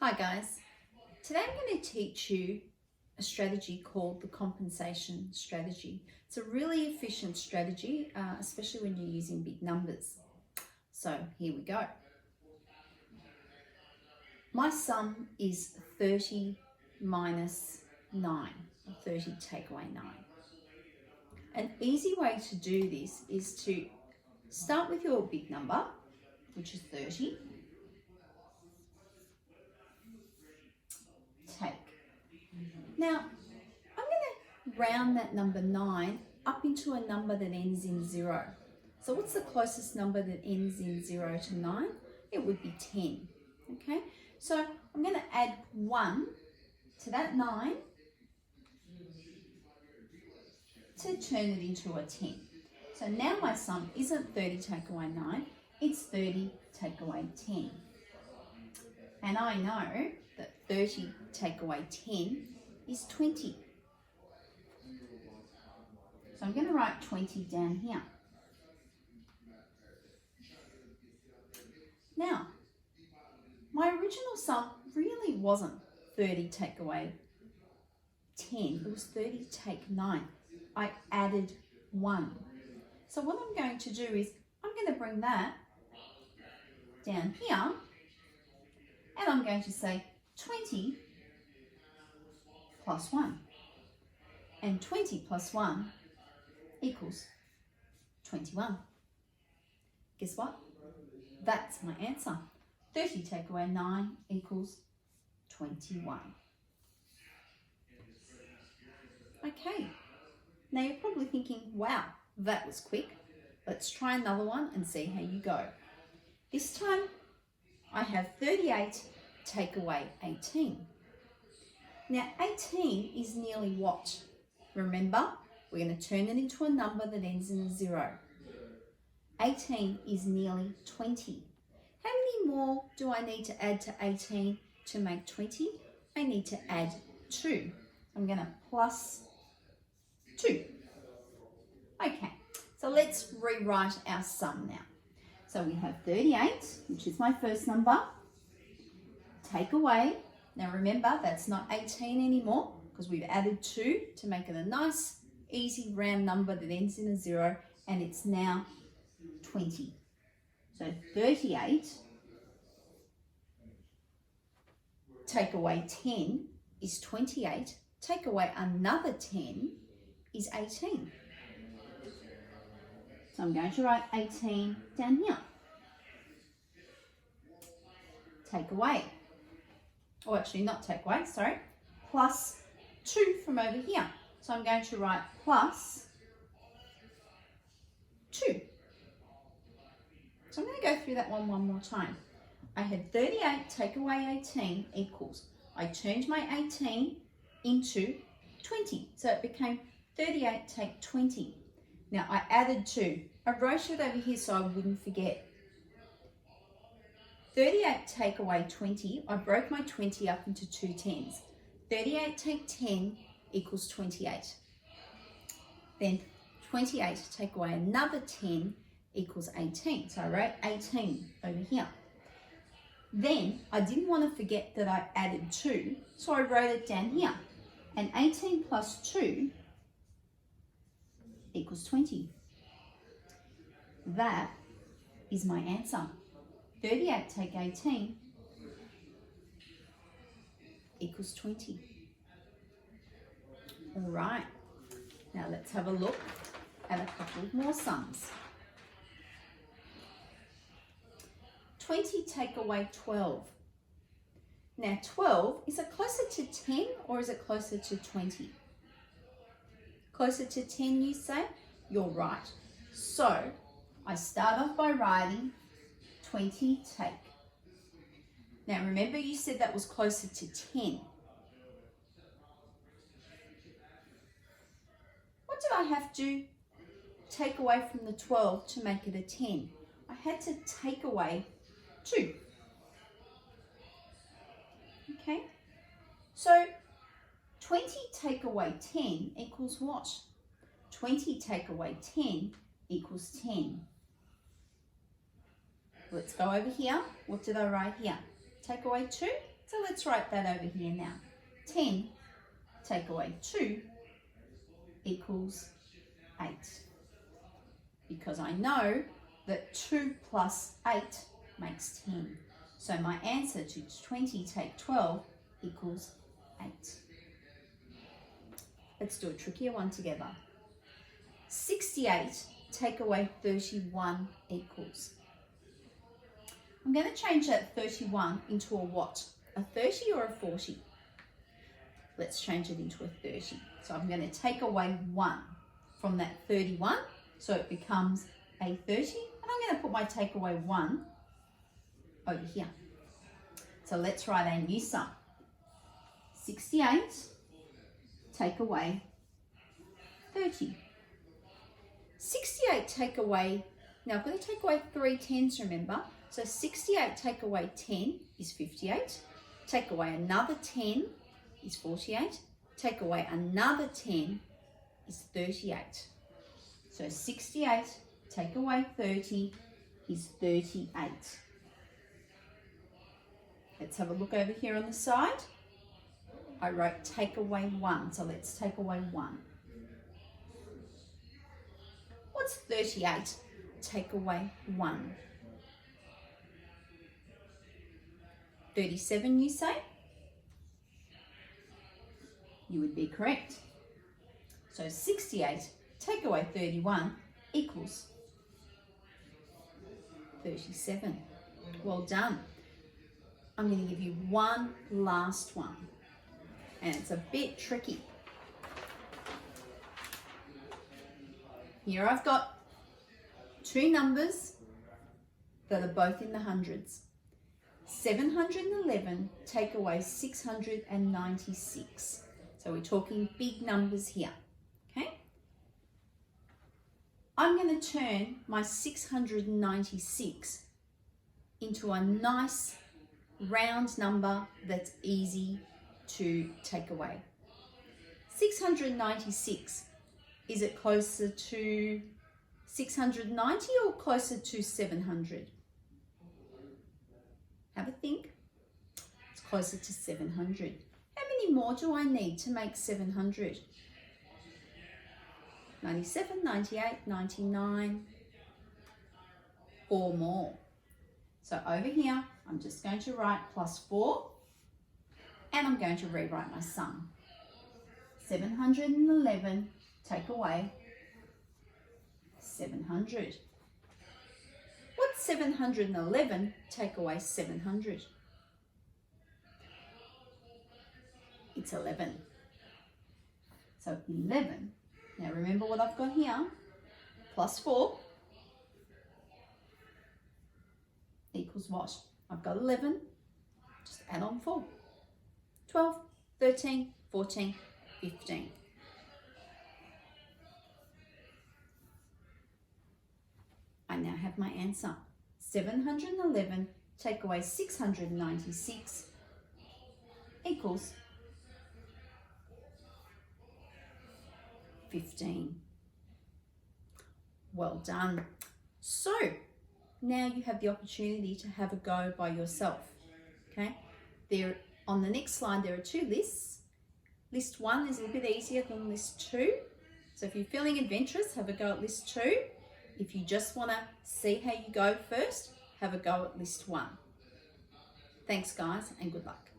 Hi guys, today I'm going to teach you a strategy called the compensation strategy. It's a really efficient strategy, especially when you're using big numbers. So here we go. My sum is 30 minus 9, or 30 take away 9. An easy way to do this is to start with your big number, which is 30. Take. Now, I'm going to round that number 9 up into a number that ends in 0. So what's the closest number that ends in 0 to 9? It would be 10. Okay, so I'm going to add 1 to that 9 to turn it into a 10. So now my sum isn't 30 take away 9, it's 30 take away 10. And I know that 30 take away 10 is 20. So I'm going to write 20 down here. Now, my original sum really wasn't 30 take away 10, it was 30 take 9. I added 1. So what I'm going to do is, I'm going to bring that down here, and I'm going to say 20 plus 1. And 20 plus 1 equals 21. Guess what? That's my answer. 30 take away 9 equals 21. Okay, now you're probably thinking, wow, that was quick. Let's try another one and see how you go. This time I have 38 take away 18. Now 18 is nearly what? Remember, we're going to turn it into a number that ends in a 0. 18 is nearly 20. How many more do I need to add to 18 to make 20? I need to add 2. I'm going to plus 2. Okay, so let's rewrite our sum now. So we have 38, which is my first number, take away. Now remember, that's not 18 anymore because we've added 2 to make it a nice, easy round number that ends in a 0, and it's now 20. So 38 take away 10 is 28. Take away another 10 is 18. So I'm going to write 18 down here. Take away. Oh, actually not take away, sorry. Plus 2 from over here. So I'm going to write plus 2. So I'm going to go through that one more time. I had 38 take away 18 equals, I turned my 18 into 20. So it became 38 take 20. Now I added 2. I wrote it over here so I wouldn't forget. 38 take away 20, I broke my 20 up into 2 10s. 38 take 10 equals 28. Then 28 take away another 10 equals 18. So I wrote 18 over here. Then I didn't want to forget that I added 2, so I wrote it down here. And 18 plus 2 equals 20. That is my answer. 38 take 18 equals 20. All right, now let's have a look at a couple more sums. 20 take away 12. Now 12, is it closer to 10 or is it closer to 20? Closer to 10, you say? You're right. So I start off by writing 20 take. Now remember, you said that was closer to 10. What did I have to take away from the 12 to make it a 10? I had to take away 2. Okay, so 20 take away 10 equals what? 20 take away 10 equals 10. Let's go over here. What did I write here? Take away 2, So let's write that over here now. 10 take away 2 equals 8. Because I know that 2 plus 8 makes 10. So my answer to 20 take 12 equals 8. Let's do a trickier one together. 68 take away 31 equals. I'm going to change that 31 into a what? A 30 or a 40? Let's change it into a 30. So I'm going to take away 1 from that 31, so it becomes a 30. And I'm going to put my take away 1 over here. So let's write a new sum. 68 take away 30. 68 take away, now I'm going to take away 3 10s, remember? So 68 take away 10 is 58. Take away another 10 is 48. Take away another 10 is 38. So 68 take away 30 is 38. Let's have a look over here on the side. I wrote take away 1, so let's take away 1. What's 38? Take away 1. 37, you say? You would be correct. So 68 take away 31 equals 37. Well done. I'm going to give you one last one, and it's a bit tricky. Here I've got 2 numbers that are both in the hundreds. 711 take away 696. So we're talking big numbers here, okay? I'm going to turn my 696 into a nice round number that's easy to take away. 696, is it closer to 690 or closer to 700? Have a think. It's closer to 700. How many more do I need to make 700? 97, 98, 99, 4 more. So over here, I'm just going to write plus 4, and I'm going to rewrite my sum. 711 take away 700. What's 711 take away 700? It's 11. So 11. Now remember what I've got here. Plus 4 equals what? I've got 11. Just add on 4. 12, 13, 14, 15. I now have my answer. 711 take away 696 equals 15. Well done. So now you have the opportunity to have a go by yourself. Okay, there on the next slide there are 2 lists. List 1 is a little bit easier than list 2. So if you're feeling adventurous, have a go at list 2. If you just want to see how you go first, have a go at list 1. Thanks guys, and good luck.